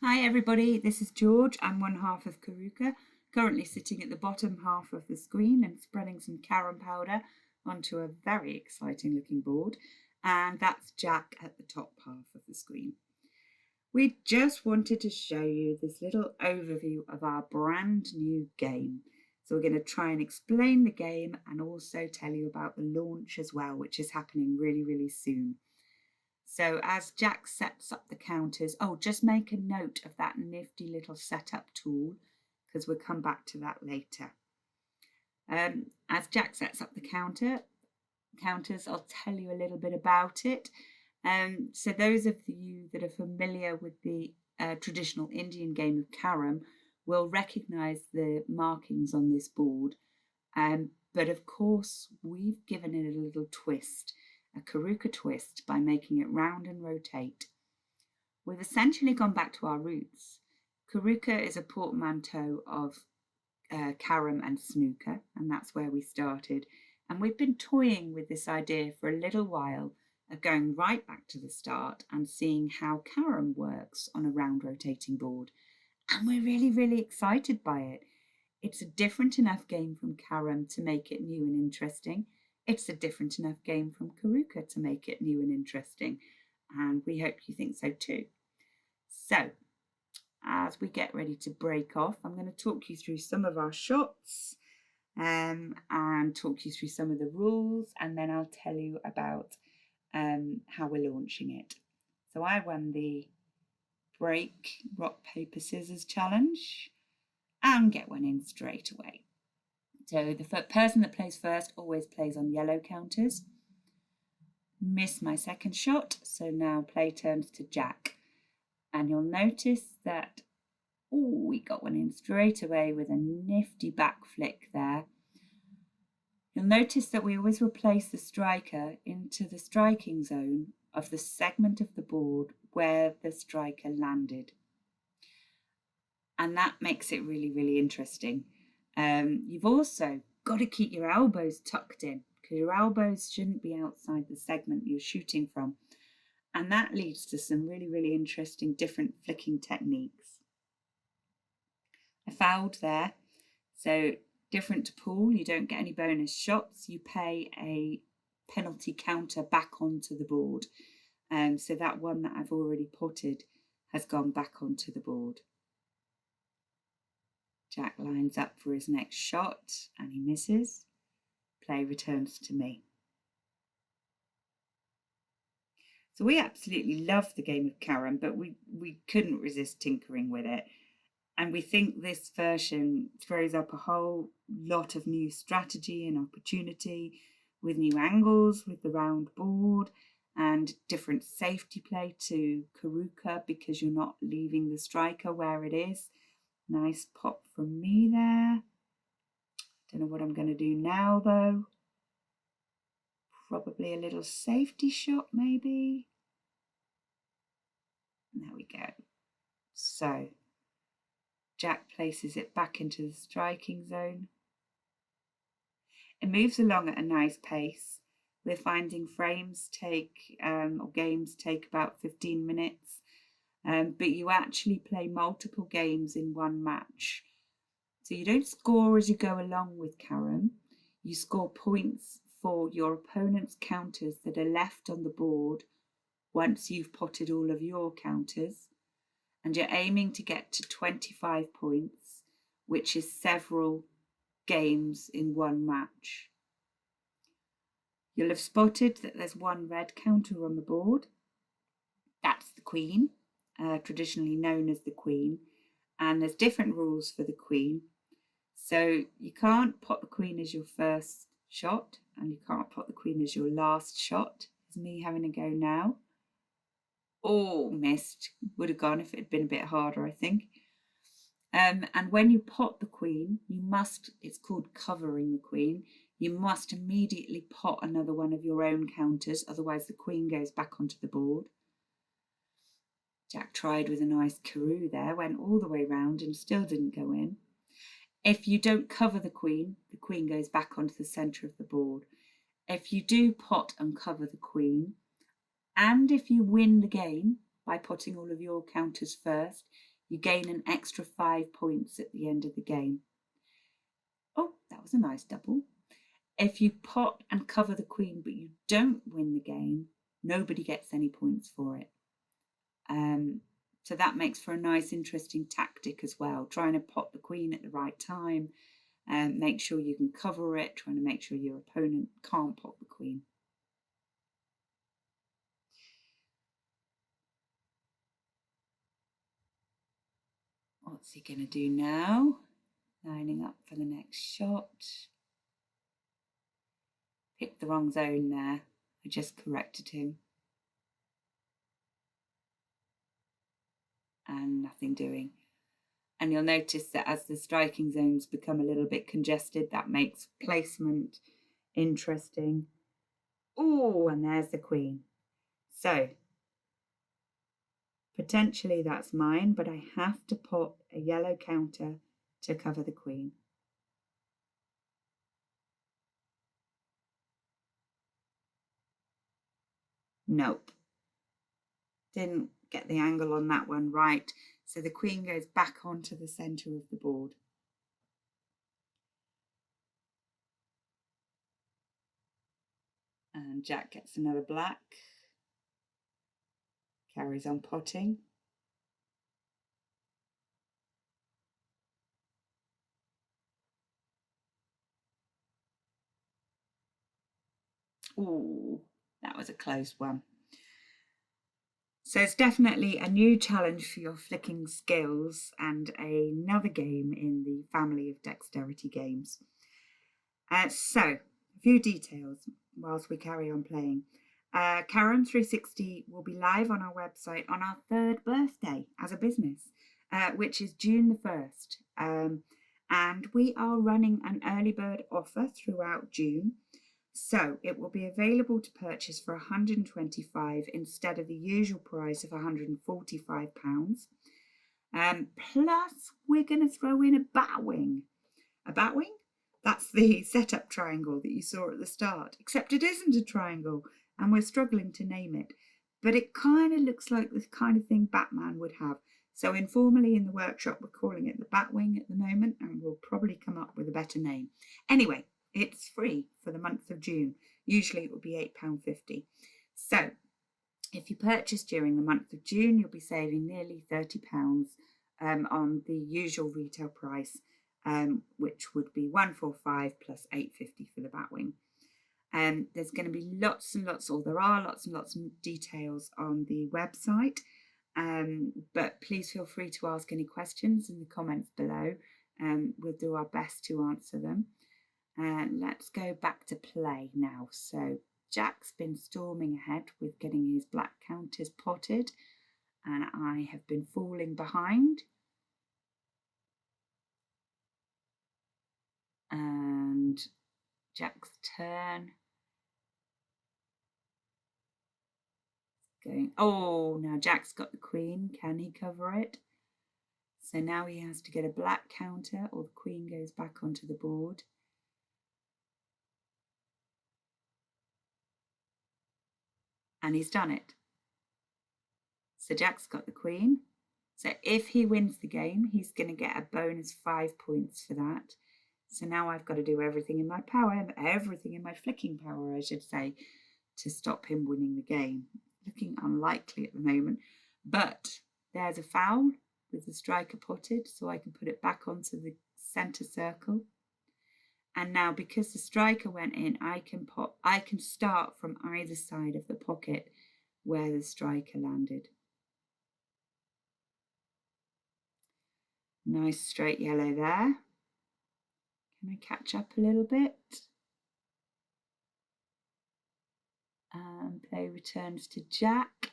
Hi everybody, this is George. I'm one half of Carrooka, currently sitting at the bottom half of the screen and spreading some carom powder onto a very exciting looking board, and that's Jack at the top half of the screen. We just wanted to show you this little overview of our brand new game. So we're going to try and explain the game and also tell you about the launch as well, which is happening really soon. So as Jack sets up the counters, just make a note of that nifty little setup tool because we'll come back to that later. As Jack sets up the counters, I'll tell you a little bit about it. So those of you that are familiar with the traditional Indian game of Carrom will recognise the markings on this board. But of course, we've given it a little twist, a Carrooka twist, by making it round and rotate. We've essentially gone back to our roots. Carrooka is a portmanteau of Carrom and snooker, and that's where we started. And we've been toying with this idea for a little while of going right back to the start and seeing how Carrom works on a round rotating board. And we're really excited by it. It's a different enough game from Carrom to make it new and interesting. It's a different enough game from Carrooka to make it new and interesting. And we hope you think so too. So, as we get ready to break off, I'm going to talk you through some of our shots and talk you through some of the rules, and then I'll tell you about how we're launching it. So I won the break rock paper scissors challenge and get one in straight away. So the person that plays first always plays on yellow counters. Missed my second shot, so now play turns to Jack. And you'll notice that, we got one in straight away with a nifty back flick there. You'll notice that we always replace the striker into the striking zone of the segment of the board where the striker landed. And that makes it really interesting. You've also got to keep your elbows tucked in because your elbows shouldn't be outside the segment you're shooting from. And that leads to some really interesting different flicking techniques. I fouled there, so different to pool, you don't get any bonus shots. You pay a penalty counter back onto the board. So that one that I've already potted has gone back onto the board. Jack lines up for his next shot and he misses. Play returns to me. So we absolutely love the game of Carrom, but we couldn't resist tinkering with it. And we think this version throws up a whole lot of new strategy and opportunity with new angles with the round board and different safety play to Carrooka because you're not leaving the striker where it is. Nice pop from me there. Don't know what I'm going to do now though. Probably a little safety shot maybe. There we go. So Jack places it back into the striking zone. It moves along at a nice pace. We're finding frames or games take about 15 minutes. But you actually play multiple games in one match. So you don't score as you go along with Carrom. You score points for your opponent's counters that are left on the board once you've potted all of your counters. And you're aiming to get to 25 points, which is several games in one match. You'll have spotted that there's one red counter on the board. That's the queen. Traditionally known as the queen, and there's different rules for the queen. So you can't pot the queen as your first shot, and you can't pot the queen as your last shot. It's me having a go now. Missed. Would have gone if it had been a bit harder, I think. And when you pot the queen, it's called covering the queen, you must immediately pot another one of your own counters, otherwise the queen goes back onto the board. Jack tried with a nice carroo there, went all the way round and still didn't go in. If you don't cover the queen goes back onto the centre of the board. If you do pot and cover the queen, and if you win the game, by potting all of your counters first, you gain an extra 5 points at the end of the game. Oh, that was a nice double. If you pot and cover the queen but you don't win the game, nobody gets any points for it. So that makes for a nice, interesting tactic as well, trying to pot the queen at the right time, and make sure you can cover it, trying to make sure your opponent can't pot the queen. What's he going to do now? Lining up for the next shot. Picked the wrong zone there. I just corrected him. And nothing doing. And you'll notice that as the striking zones become a little bit congested, that makes placement interesting. Oh, and there's the queen. So potentially that's mine, but I have to put a yellow counter to cover the queen. Nope. Didn't get the angle on that one right. So the queen goes back onto the centre of the board. And Jack gets another black. Carries on potting. Ooh, that was a close one. So it's definitely a new challenge for your flicking skills and another game in the family of dexterity games. So, a few details whilst we carry on playing. Carrom360 will be live on our website on our 3rd birthday as a business, which is June the 1st. And we are running an early bird offer throughout June. So it will be available to purchase for £125 instead of the usual price of £145. Plus, we're going to throw in a batwing. A batwing? That's the setup triangle that you saw at the start, except it isn't a triangle and we're struggling to name it. But it kind of looks like the kind of thing Batman would have. So informally in the workshop, we're calling it the batwing at the moment, and we'll probably come up with a better name. Anyway, it's free for the month of June. Usually it will be £8.50. So if you purchase during the month of June, you'll be saving nearly £30 on the usual retail price, which would be £145 plus £8.50 for the batwing. There's going to be lots and lots of details on the website, but please feel free to ask any questions in the comments below. We'll do our best to answer them. Let's go back to play now. So Jack's been storming ahead with getting his black counters potted, and I have been falling behind. And Jack's turn. Going, oh, now Jack's got the queen. Can he cover it? So now he has to get a black counter or the queen goes back onto the board. And he's done it. So Jack's got the queen. So if he wins the game, he's going to get a bonus 5 points for that. So now I've got to do everything in my power, everything in my flicking power, I should say, to stop him winning the game. Looking unlikely at the moment. But there's a foul with the striker potted, so I can put it back onto the centre circle. And now because the striker went in, I can start from either side of the pocket where the striker landed. Nice straight yellow there. Can I catch up a little bit? And play returns to Jack.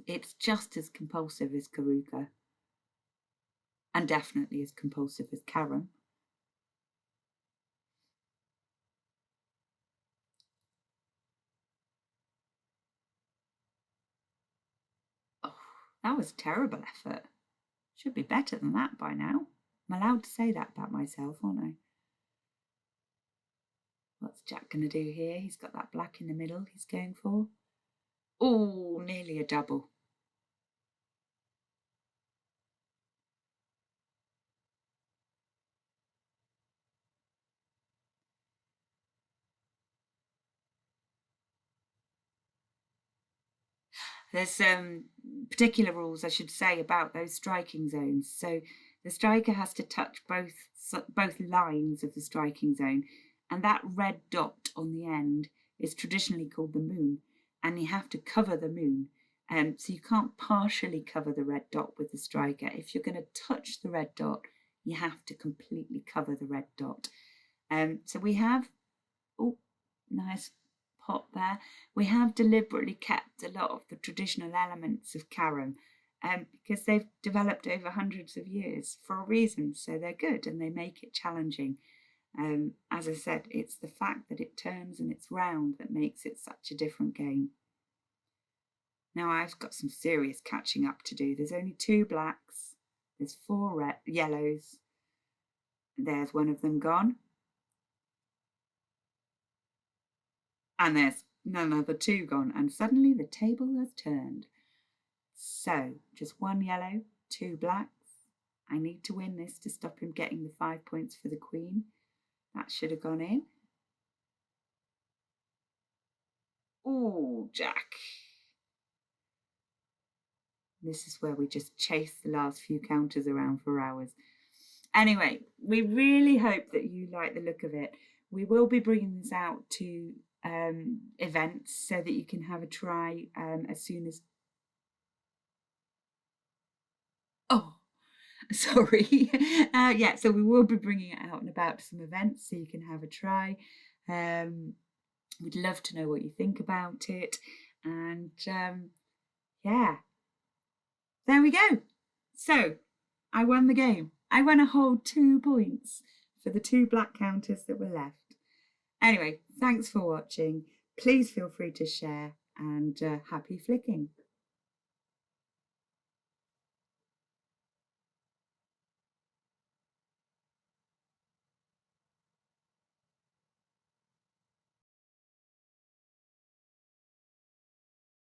It's just as compulsive as Carrooka. And definitely as compulsive as Carrom. Oh, that was a terrible effort. Should be better than that by now. I'm allowed to say that about myself, aren't I? What's Jack going to do here? He's got that black in the middle he's going for. Oh, nearly a double. There's particular rules, I should say, about those striking zones. So the striker has to touch both lines of the striking zone, and that red dot on the end is traditionally called the moon, and you have to cover the moon. So you can't partially cover the red dot with the striker. If you're going to touch the red dot, you have to completely cover the red dot. So we have, oh, nice pot there. We have deliberately kept a lot of the traditional elements of Carrom because they've developed over hundreds of years for a reason. So they're good and they make it challenging. As I said, it's the fact that it turns and it's round that makes it such a different game. Now I've got some serious catching up to do. There's only 2 blacks, there's 4 yellows. There's one of them gone. And there's another 2 gone, and suddenly the table has turned. So just 1 yellow, 2 blacks. I need to win this to stop him getting the 5 points for the queen. That should have gone in. Oh, Jack. This is where we just chase the last few counters around for hours. Anyway, we really hope that you like the look of it. We will be bringing this out to events so that you can have a try as soon as... Oh, sorry. Yeah, so we will be bringing it out and about to some events so you can have a try. We'd love to know what you think about it. And yeah, there we go. So I won the game. I won a whole 2 points for the 2 black counters that were left. Anyway, thanks for watching. Please feel free to share and happy flicking.